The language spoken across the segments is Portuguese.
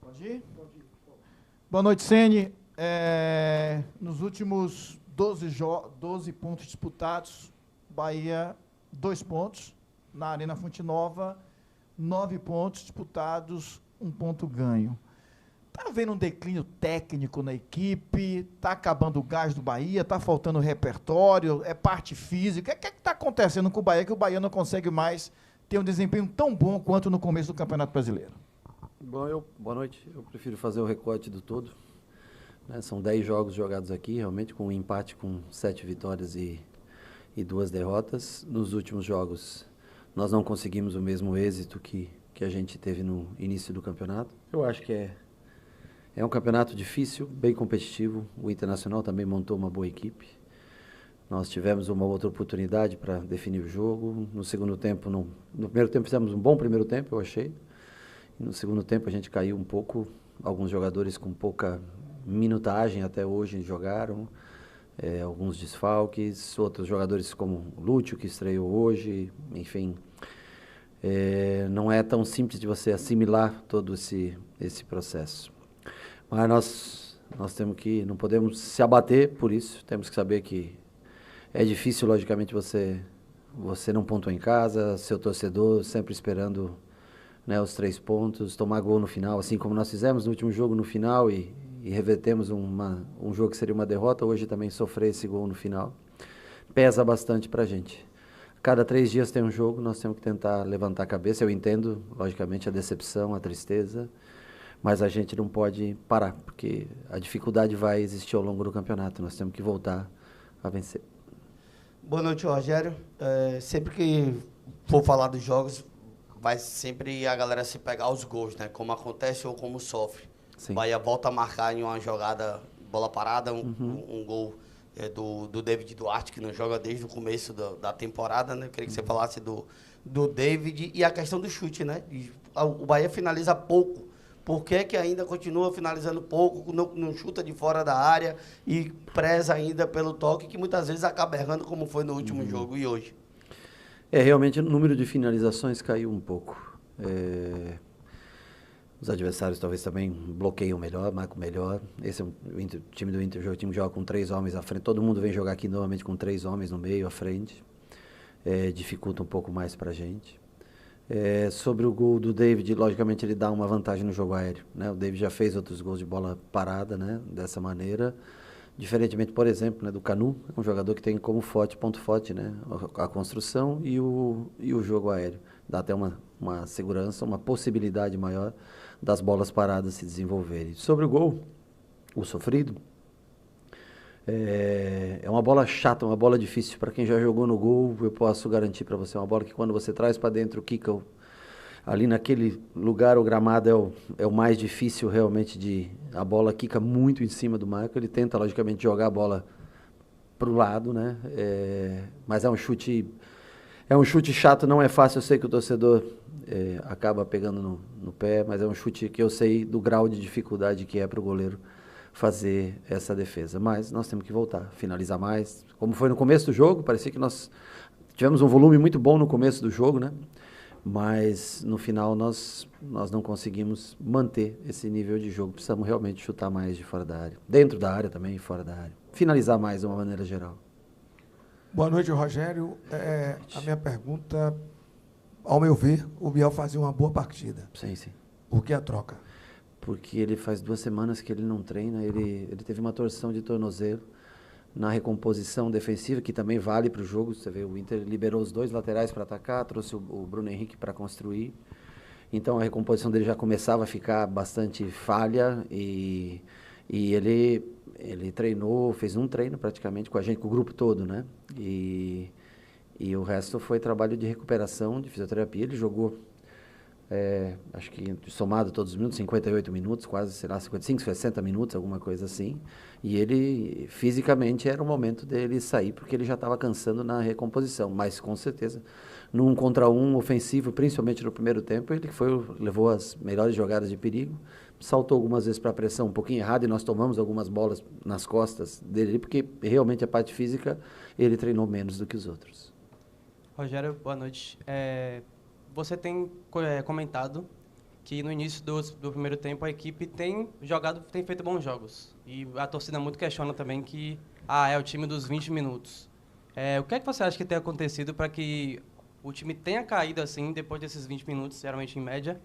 Pode ir? Boa noite, Ceni. Nos últimos 12 pontos disputados, Bahia, 2 pontos. Na Arena Fonte Nova, 9 pontos disputados, 1 ponto ganho. Está havendo um declínio técnico na equipe? Está acabando o gás do Bahia? Está faltando repertório? É parte física? O que está acontecendo com o Bahia que o Bahia não consegue mais ter um desempenho tão bom quanto no começo do Campeonato Brasileiro? Bom, boa noite. Eu prefiro fazer o recorte do todo. São 10 jogos jogados aqui, realmente com um empate com 7 vitórias e 2 derrotas. Nos últimos jogos, nós não conseguimos o mesmo êxito que a gente teve no início do campeonato. Eu acho que é um campeonato difícil, bem competitivo. O Internacional também montou uma boa equipe. Nós tivemos uma outra oportunidade para definir o jogo. No segundo tempo, no primeiro tempo fizemos um bom primeiro tempo, eu achei. E no segundo tempo a gente caiu um pouco. Alguns jogadores com pouca minutagem até hoje jogaram. Alguns desfalques, outros jogadores como o Lúcio, que estreou hoje, enfim. Não é tão simples de você assimilar todo esse processo. Mas nós temos que, não podemos se abater por isso, temos que saber que é difícil, logicamente, você não pontuar em casa, seu torcedor sempre esperando, né, os 3 pontos, tomar gol no final, assim como nós fizemos no último jogo no final e revertemos um jogo que seria uma derrota, hoje também sofrer esse gol no final. Pesa bastante pra gente. Cada 3 dias tem um jogo, nós temos que tentar levantar a cabeça. Eu entendo, logicamente, a decepção, a tristeza, mas a gente não pode parar, porque a dificuldade vai existir ao longo do campeonato. Nós temos que voltar a vencer. Boa noite, Rogério. Sempre que for falar dos jogos, vai sempre a galera se pegar os gols, né? Como acontece ou como sofre. Sim. Bahia volta a marcar em uma jogada, bola parada, um gol do David Duarte, que não joga desde o começo da temporada, né? Eu queria que você falasse do David e a questão do chute, né? O Bahia finaliza pouco. Por que ainda continua finalizando pouco, não chuta de fora da área e preza ainda pelo toque, que muitas vezes acaba errando, como foi no último jogo e hoje? Realmente o número de finalizações caiu um pouco. Os adversários talvez também bloqueiam melhor, marcam melhor. Esse é o time do Inter, o time joga com 3 homens à frente. Todo mundo vem jogar aqui normalmente com 3 homens no meio, à frente. Dificulta um pouco mais pra gente. Sobre o gol do David, logicamente ele dá uma vantagem no jogo aéreo, né? O David já fez outros gols de bola parada, né? Dessa maneira. Diferentemente, por exemplo, né, do Canu, é um jogador que tem como ponto forte, né, a construção e o jogo aéreo. Dá até uma segurança, uma possibilidade maior das bolas paradas se desenvolverem. Sobre o gol, o sofrido, é uma bola chata, uma bola difícil. Para quem já jogou no gol, eu posso garantir para você, é uma bola que quando você traz para dentro, quica ali naquele lugar, o gramado é o mais difícil realmente a bola quica muito em cima do Marco. Ele tenta, logicamente, jogar a bola para o lado, né? Mas é um chute chato, não é fácil. Eu sei que o torcedor acaba pegando no pé, mas é um chute que eu sei do grau de dificuldade que é para o goleiro fazer essa defesa. Mas nós temos que voltar, finalizar mais. Como foi no começo do jogo, parecia que nós tivemos um volume muito bom no começo do jogo, né? Mas no final nós não conseguimos manter esse nível de jogo. Precisamos realmente chutar mais de fora da área. Dentro da área também, fora da área. Finalizar mais de uma maneira geral. Boa noite, Rogério. A minha pergunta, ao meu ver, o Biel fazia uma boa partida. Sim, sim. Por que a troca? Porque ele faz 2 semanas que ele não treina. Ele teve uma torção de tornozelo na recomposição defensiva, que também vale para o jogo. Você vê, o Inter liberou os 2 laterais para atacar, trouxe o Bruno Henrique para construir. Então a recomposição dele já começava a ficar bastante falha e ele treinou, fez um treino praticamente com a gente, com o grupo todo, né? E o resto foi trabalho de recuperação, de fisioterapia. Ele jogou, acho que somado todos os minutos, 58 minutos, quase, sei lá, 55, 60 minutos, alguma coisa assim. E ele, fisicamente, era o momento dele sair, porque ele já estava cansando na recomposição. Mas, com certeza, no 1 contra 1 ofensivo, principalmente no primeiro tempo, ele levou as melhores jogadas de perigo, saltou algumas vezes para a pressão um pouquinho errada e nós tomamos algumas bolas nas costas dele, porque realmente a parte física ele treinou menos do que os outros. Rogério, boa noite. Você tem comentado que no início do primeiro tempo a equipe tem feito bons jogos. E a torcida muito questiona também que é o time dos 20 minutos. O que é que você acha que tem acontecido para que o time tenha caído assim depois desses 20 minutos, geralmente em média,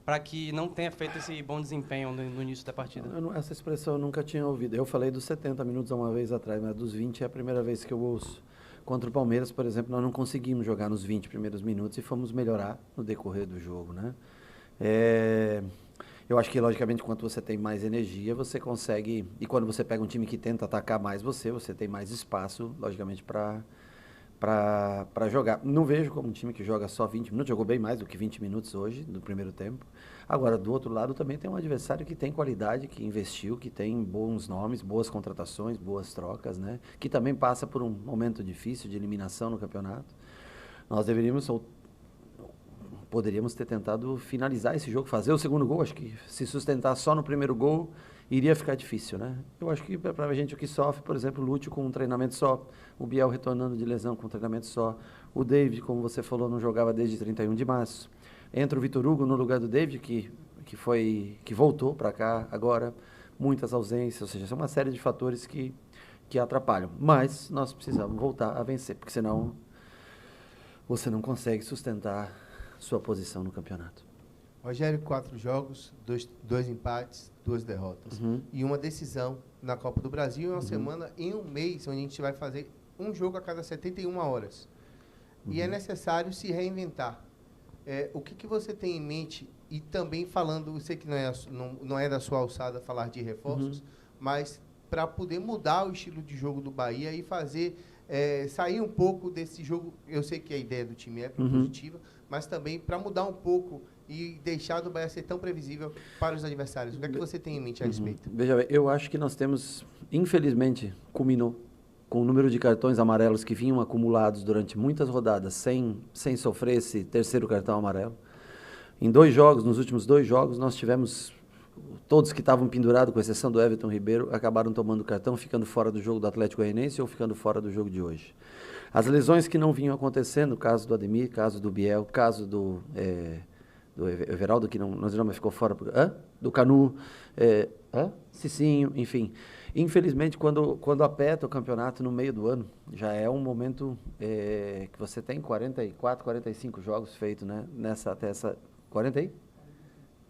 para que não tenha feito esse bom desempenho no início da partida? Essa expressão eu nunca tinha ouvido. Eu falei dos 70 minutos uma vez atrás, mas dos 20 é a primeira vez que eu ouço. Contra o Palmeiras, por exemplo, nós não conseguimos jogar nos 20 primeiros minutos e fomos melhorar no decorrer do jogo, né? Eu acho que, logicamente, quanto você tem mais energia, você consegue... E quando você pega um time que tenta atacar mais você tem mais espaço, logicamente, para jogar. Não vejo como um time que joga só 20 minutos, jogou bem mais do que 20 minutos hoje, no primeiro tempo. Agora, do outro lado, também tem um adversário que tem qualidade, que investiu, que tem bons nomes, boas contratações, boas trocas, né? Que também passa por um momento difícil de eliminação no campeonato. Nós poderíamos ter tentado finalizar esse jogo, fazer o segundo gol. Acho que se sustentar só no primeiro gol, iria ficar difícil, né? Eu acho que para a gente o que sofre, por exemplo, o Lúcio com um treinamento só, o Biel retornando de lesão com um treinamento só, o David, como você falou, não jogava desde 31 de março. Entra o Vitor Hugo no lugar do David, que voltou para cá agora, muitas ausências, ou seja, são uma série de fatores que atrapalham. Mas nós precisamos voltar a vencer, porque senão você não consegue sustentar sua posição no campeonato. Rogério, 4 jogos, 2 empates, 2 derrotas. E uma decisão na Copa do Brasil em uma semana, em um mês, onde a gente vai fazer um jogo a cada 71 horas. E é necessário se reinventar. O que você tem em mente? E também falando, eu sei que não é da sua alçada falar de reforços, mas para poder mudar o estilo de jogo do Bahia e fazer... sair um pouco desse jogo, eu sei que a ideia do time é positiva, mas também para mudar um pouco e deixar do Bahia ser tão previsível para os adversários. O que é que você tem em mente a respeito? Veja bem, eu acho que nós temos, infelizmente, culminou com o número de cartões amarelos que vinham acumulados durante muitas rodadas sem sofrer esse terceiro cartão amarelo. Em 2 jogos, nos últimos 2 jogos, nós tivemos... Todos que estavam pendurados, com exceção do Everton Ribeiro, acabaram tomando cartão, ficando fora do jogo do Atlético Goianiense ou ficando fora do jogo de hoje. As lesões que não vinham acontecendo, caso do Ademir, caso do Biel, caso do Everaldo, que não ficou fora, do Canu, Cicinho, enfim. Infelizmente, quando aperta o campeonato no meio do ano, já é um momento que você tem 44, 45 jogos feitos, né? Até essa...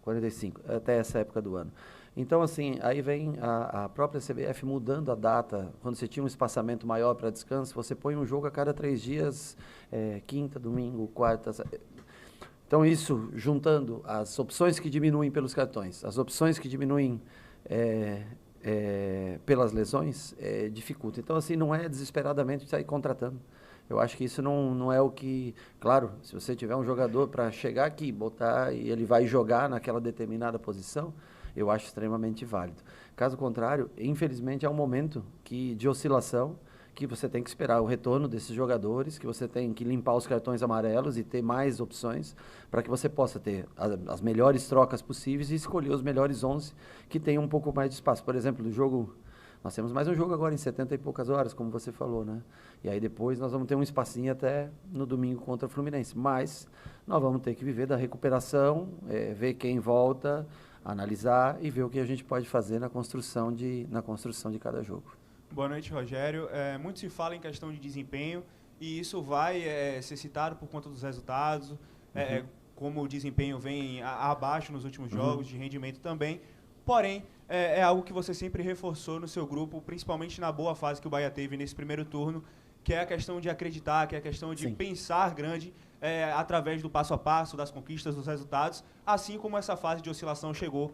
45, até essa época do ano. Então, assim, aí vem a própria CBF mudando a data. Quando você tinha um espaçamento maior para descanso, você põe um jogo a cada 3 dias, quinta, domingo, quarta. Então, isso, juntando as opções que diminuem pelos cartões, as opções que diminuem pelas lesões, dificulta. Então, assim, não é desesperadamente sair contratando. Eu acho que isso não é o que... Claro, se você tiver um jogador para chegar aqui, botar e ele vai jogar naquela determinada posição, eu acho extremamente válido. Caso contrário, infelizmente, é um momento de oscilação que você tem que esperar o retorno desses jogadores, que você tem que limpar os cartões amarelos e ter mais opções para que você possa ter as melhores trocas possíveis e escolher os melhores 11 que tenham um pouco mais de espaço. Por exemplo, do jogo... Nós temos mais um jogo agora em 70 e poucas horas, como você falou, né? E aí depois nós vamos ter um espacinho até no domingo contra o Fluminense. Mas nós vamos ter que viver da recuperação, ver quem volta, analisar e ver o que a gente pode fazer na construção de cada jogo. Boa noite, Rogério. Muito se fala em questão de desempenho e isso vai ser citado por conta dos resultados, como o desempenho vem abaixo nos últimos jogos, de rendimento também. Porém, é algo que você sempre reforçou no seu grupo, principalmente na boa fase que o Bahia teve nesse primeiro turno, que é a questão de acreditar, que é a questão de pensar grande através do passo a passo, das conquistas, dos resultados, assim como essa fase de oscilação chegou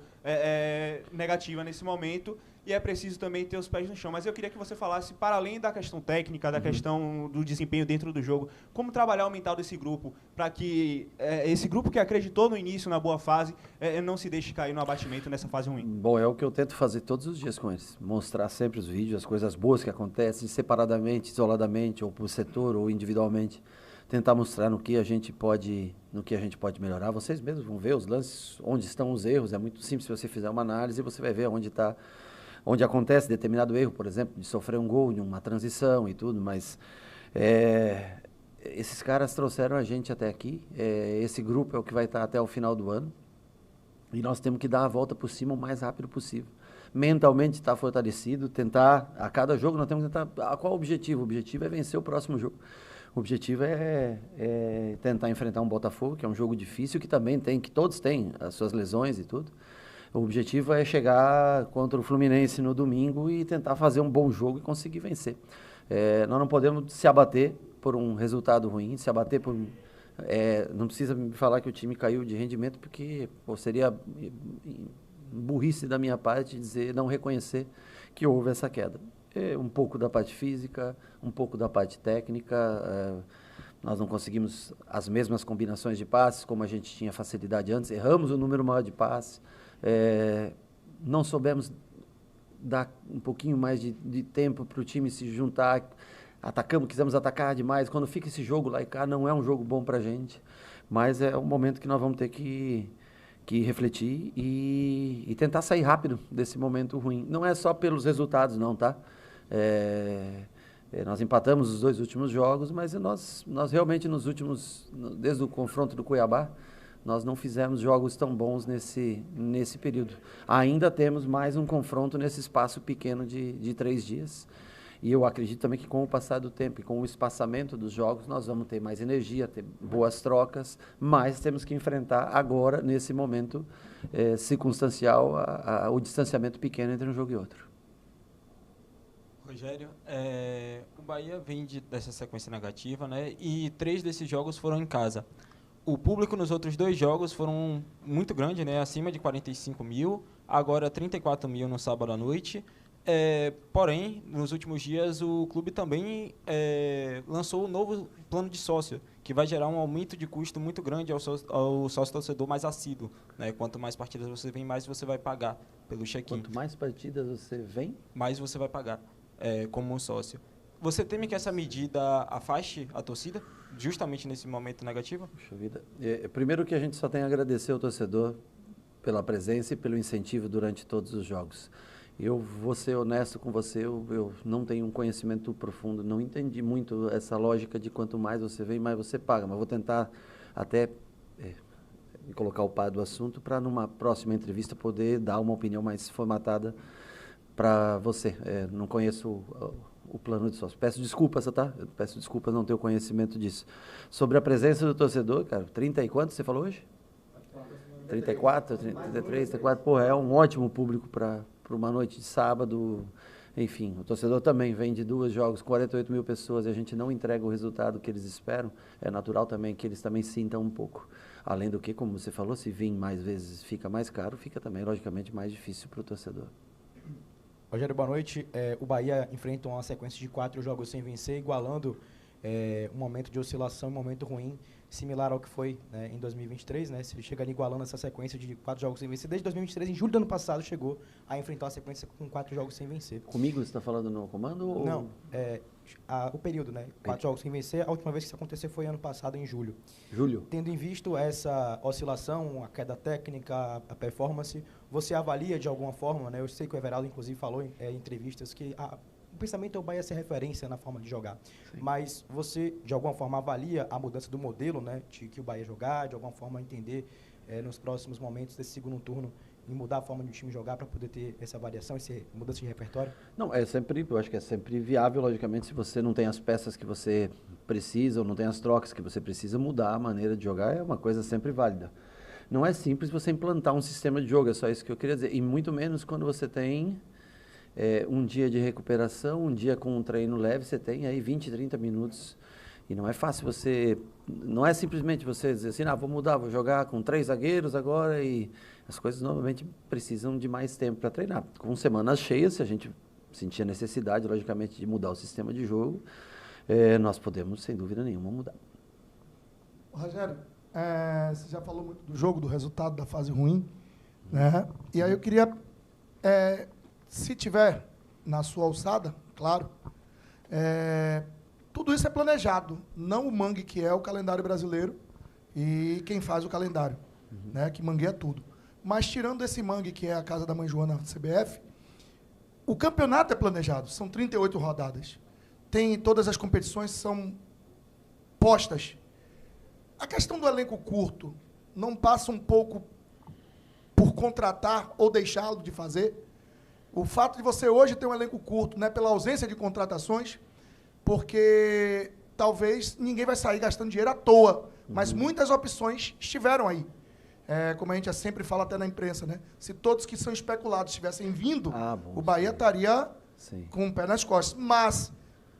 negativa nesse momento, e é preciso também ter os pés no chão. Mas eu queria que você falasse, para além da questão técnica, da questão do desempenho dentro do jogo, como trabalhar o mental desse grupo, para que esse grupo que acreditou no início, na boa fase, não se deixe cair no abatimento nessa fase ruim. Bom, é o que eu tento fazer todos os dias com eles. Mostrar sempre os vídeos, as coisas boas que acontecem, separadamente, isoladamente, ou por setor, ou individualmente. Tentar mostrar no que a gente pode melhorar. Vocês mesmos vão ver os lances, onde estão os erros. É muito simples, se você fizer uma análise, você vai ver onde acontece determinado erro, por exemplo, de sofrer um gol em uma transição e tudo, mas esses caras trouxeram a gente até aqui. Esse grupo é o que vai estar até o final do ano. E nós temos que dar a volta por cima o mais rápido possível. Mentalmente estar fortalecido, tentar, a cada jogo nós temos que tentar, qual o objetivo? O objetivo é vencer o próximo jogo. O objetivo é tentar enfrentar um Botafogo, que é um jogo difícil, que todos têm as suas lesões e tudo. O objetivo é chegar contra o Fluminense no domingo e tentar fazer um bom jogo e conseguir vencer. Nós não podemos se abater por um resultado ruim, se abater por... não precisa me falar que o time caiu de rendimento, porque seria burrice da minha parte dizer, não reconhecer que houve essa queda. Um pouco da parte física, um pouco da parte técnica. Nós não conseguimos as mesmas combinações de passes como a gente tinha facilidade antes, erramos o número maior de passes, não soubemos dar um pouquinho mais de tempo para o time se juntar, quisemos atacar demais. Quando fica esse jogo lá e cá, não é um jogo bom para a gente, mas é um momento que nós vamos ter que refletir e tentar sair rápido desse momento ruim. Não é só pelos resultados, não, tá? Nós empatamos os 2 últimos jogos, mas nós realmente desde o confronto do Cuiabá, nós não fizemos jogos tão bons nesse período. Ainda temos mais um confronto nesse espaço pequeno de 3 dias. E eu acredito também que com o passar do tempo e com o espaçamento dos jogos, nós vamos ter mais energia, ter boas trocas, mas temos que enfrentar agora, nesse momento circunstancial, o distanciamento pequeno entre um jogo e outro. Rogério, o Bahia vem dessa sequência negativa, né? E 3 desses jogos foram em casa. O público nos outros 2 jogos foram muito grande, né? Acima de 45 mil, agora 34 mil no sábado à noite. Porém, nos últimos dias, o clube também lançou um novo plano de sócio, que vai gerar um aumento de custo muito grande ao sócio-torcedor mais assíduo, né? Quanto mais partidas você vem, mais você vai pagar pelo check-in. Quanto mais partidas você vem, mais você vai pagar como um sócio. Você teme que essa medida afaste a torcida, justamente nesse momento negativo? Puxa vida. Primeiro que a gente só tem a agradecer ao torcedor pela presença e pelo incentivo durante todos os jogos. Eu vou ser honesto com você, eu não tenho um conhecimento profundo, não entendi muito essa lógica de quanto mais você vem, mais você paga, mas vou tentar até colocar o par do assunto para numa próxima entrevista poder dar uma opinião mais formatada para você. Não conheço o plano de sócio. Peço desculpas, tá? Eu peço desculpas não ter o conhecimento disso. Sobre a presença do torcedor, cara, 30 e quanto você falou hoje? 34, 33, 34, porra, é um ótimo público para uma noite de sábado. Enfim, o torcedor também vem de 2 jogos, 48 mil pessoas, e a gente não entrega o resultado que eles esperam. É natural também que eles também sintam um pouco. Além do que, como você falou, se vir mais vezes fica mais caro, fica também, logicamente, mais difícil para o torcedor. Rogério, boa noite. O Bahia enfrenta uma sequência de 4 jogos sem vencer, igualando um momento de oscilação, um momento ruim, similar ao que foi, né, em 2023, né? Se chega ali igualando essa sequência de 4 jogos sem vencer. Desde 2023, em julho do ano passado, chegou a enfrentar a sequência com 4 jogos sem vencer. Comigo você está falando no comando? Não, o período, né? 4 jogos sem vencer. A última vez que isso aconteceu foi ano passado, em julho. Julho. Tendo em visto essa oscilação, a queda técnica, a performance, você avalia de alguma forma, né? Eu sei que o Everaldo, inclusive, falou em entrevistas que o pensamento é o Bahia ser referência na forma de jogar. Sim. Mas você, de alguma forma, avalia a mudança do modelo, né, de que o Bahia jogar, de alguma forma entender nos próximos momentos desse segundo turno e mudar a forma de o time jogar para poder ter essa variação, essa mudança de repertório? Não, eu acho que é sempre viável, logicamente, se você não tem as peças que você precisa ou não tem as trocas que você precisa, mudar a maneira de jogar é uma coisa sempre válida. Não é simples você implantar um sistema de jogo, é só isso que eu queria dizer. E muito menos quando você tem um dia de recuperação, um dia com um treino leve, você tem aí 20, 30 minutos. E não é fácil não é simplesmente você dizer assim, vou mudar, vou jogar com 3 zagueiros agora, e as coisas normalmente precisam de mais tempo para treinar. Com semanas cheias, se a gente sentir a necessidade, logicamente, de mudar o sistema de jogo, nós podemos, sem dúvida nenhuma, mudar. Rogério, você já falou muito do jogo, do resultado, da fase ruim, né? E aí eu queria, se tiver na sua alçada, claro, tudo isso é planejado, não o mangue que é o calendário brasileiro e quem faz o calendário, né, que mangueia tudo. Mas tirando esse mangue que é a casa da mãe Joana CBF, o campeonato é planejado, são 38 rodadas. Todas as competições são postas. A questão do elenco curto não passa um pouco por contratar ou deixá-lo de fazer. O fato de você hoje ter um elenco curto, né, pela ausência de contratações, porque talvez ninguém vai sair gastando dinheiro à toa, mas muitas opções estiveram aí. Como a gente sempre fala até na imprensa, né? Se todos que são especulados tivessem vindo, o Bahia estaria com o pé nas costas. Mas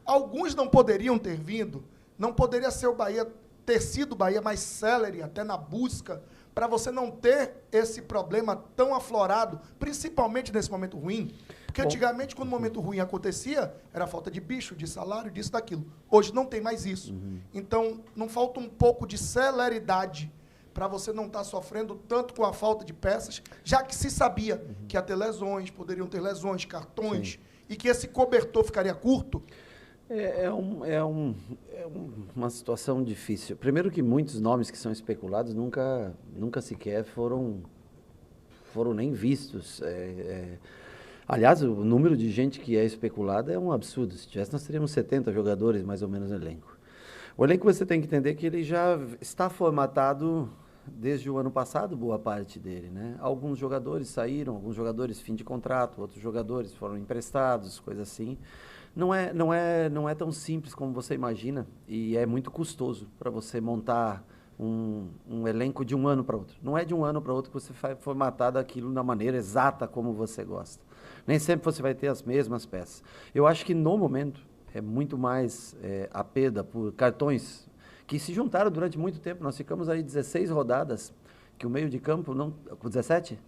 alguns não poderiam ter vindo, não poderia ser o Bahia, ter sido o Bahia mais célere até na busca, para você não ter esse problema tão aflorado, principalmente nesse momento ruim. Porque antigamente, quando o momento ruim acontecia, era falta de bicho, de salário, disso, daquilo. Hoje não tem mais isso. Então, não falta um pouco de celeridade para você não estar sofrendo tanto com a falta de peças, já que se sabia que ia ter lesões, poderiam ter lesões, cartões, e que esse cobertor ficaria curto. Uma situação difícil. Primeiro que muitos nomes que são especulados nunca sequer foram nem vistos. Aliás, o número de gente que é especulada é um absurdo. Se tivesse, nós teríamos 70 jogadores, mais ou menos, no elenco. O elenco, você tem que entender que ele já está formatado desde o ano passado, boa parte dele, né? Alguns jogadores saíram, alguns jogadores fim de contrato, outros jogadores foram emprestados, coisa assim. Não é tão simples como você imagina e é muito custoso para você montar um elenco de um ano para outro. Não é de um ano para outro que você vai formatar daquilo da maneira exata como você gosta. Nem sempre você vai ter as mesmas peças. Eu acho que no momento é muito mais a perda por cartões que se juntaram durante muito tempo. Nós ficamos aí 16 rodadas, que o meio de campo, não, 17?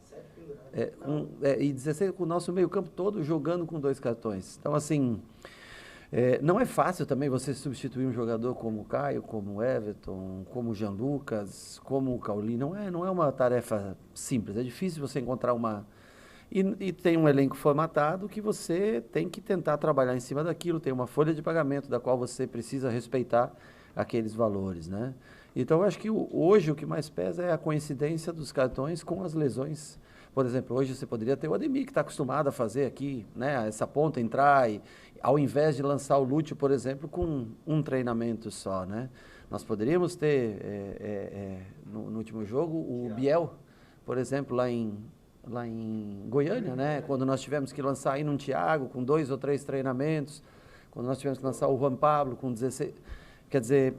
E 16 com o nosso meio campo todo jogando com 2 cartões. Então, assim, não é fácil também você substituir um jogador como o Caio, como o Everton, como o Jean Lucas, como o Cauli. Não é uma tarefa simples. É difícil você encontrar uma... E tem um elenco formatado que você tem que tentar trabalhar em cima daquilo. Tem uma folha de pagamento da qual você precisa respeitar aqueles valores, né? Então, eu acho que hoje o que mais pesa é a coincidência dos cartões com as lesões. Por exemplo, hoje você poderia ter o Ademir, que está acostumado a fazer aqui, né, essa ponta entrar, e, ao invés de lançar o Lúcio, por exemplo, com um treinamento só, né? Nós poderíamos ter, no último jogo, o Biel, por exemplo, lá em Goiânia, né? Quando nós tivemos que lançar aí num Thiago, com 2 ou 3 treinamentos, quando nós tivemos que lançar o Juan Pablo com 16... Quer dizer,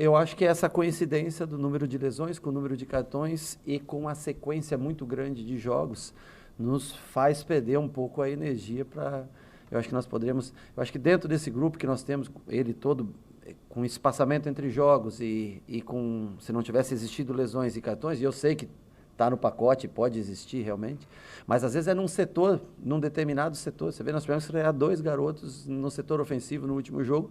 eu acho que essa coincidência do número de lesões com o número de cartões e com a sequência muito grande de jogos nos faz perder um pouco a energia para... Eu acho que nós poderíamos... Eu acho que dentro desse grupo que nós temos, ele todo com espaçamento entre jogos e com... Se não tivesse existido lesões e cartões, e eu sei que está no pacote, pode existir realmente, mas às vezes é num setor, num determinado setor. Você vê, nós tivemos que criar 2 garotos no setor ofensivo no último jogo,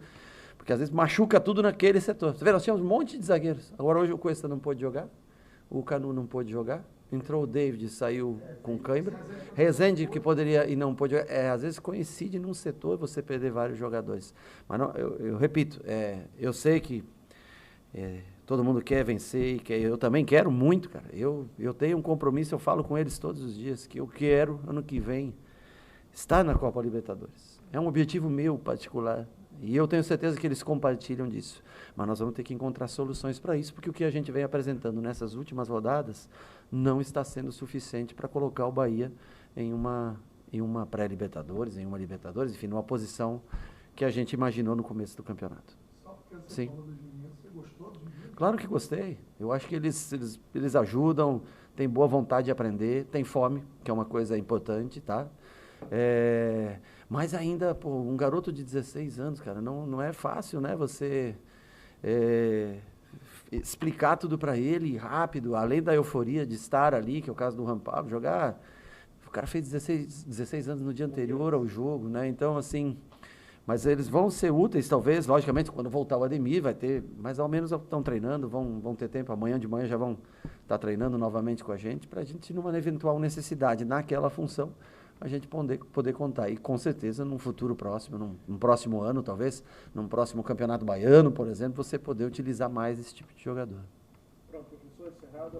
porque às vezes machuca tudo naquele setor. Você vê, nós tínhamos um monte de zagueiros. Agora hoje o Cuesta não pôde jogar, o Canu não pôde jogar, entrou o David, saiu com cãibra, Rezende que poderia e não pôde jogar. Às vezes coincide num setor você perder vários jogadores. Mas não, eu repito, eu sei que todo mundo quer vencer, eu também quero muito, cara. Eu tenho um compromisso, eu falo com eles todos os dias, que eu quero, ano que vem, estar na Copa Libertadores. É um objetivo meu particular. E eu tenho certeza que eles compartilham disso. Mas nós vamos ter que encontrar soluções para isso, porque o que a gente vem apresentando nessas últimas rodadas não está sendo suficiente para colocar o Bahia em uma pré-Libertadores, em uma Libertadores, enfim, numa posição que a gente imaginou no começo do campeonato. Sim. Você gostou do Juninho? Claro que gostei. Eu acho que eles ajudam, têm boa vontade de aprender, têm fome, que é uma coisa importante, tá? Mas ainda, pô, um garoto de 16 anos, cara, não é fácil, né? Você explicar tudo para ele rápido, além da euforia de estar ali, que é o caso do Juan Pablo, jogar. O cara fez 16 anos no dia anterior ao jogo, né? Então, assim, mas eles vão ser úteis, talvez, logicamente, quando voltar o Ademir, vai ter, mas ao menos estão treinando, vão ter tempo, amanhã de manhã já vão estar treinando novamente com a gente, para a gente, numa eventual necessidade naquela função, a gente poder contar. E com certeza, num futuro próximo, num próximo ano, talvez, num próximo campeonato baiano, por exemplo, você poder utilizar mais esse tipo de jogador. Pronto, professor, encerrado.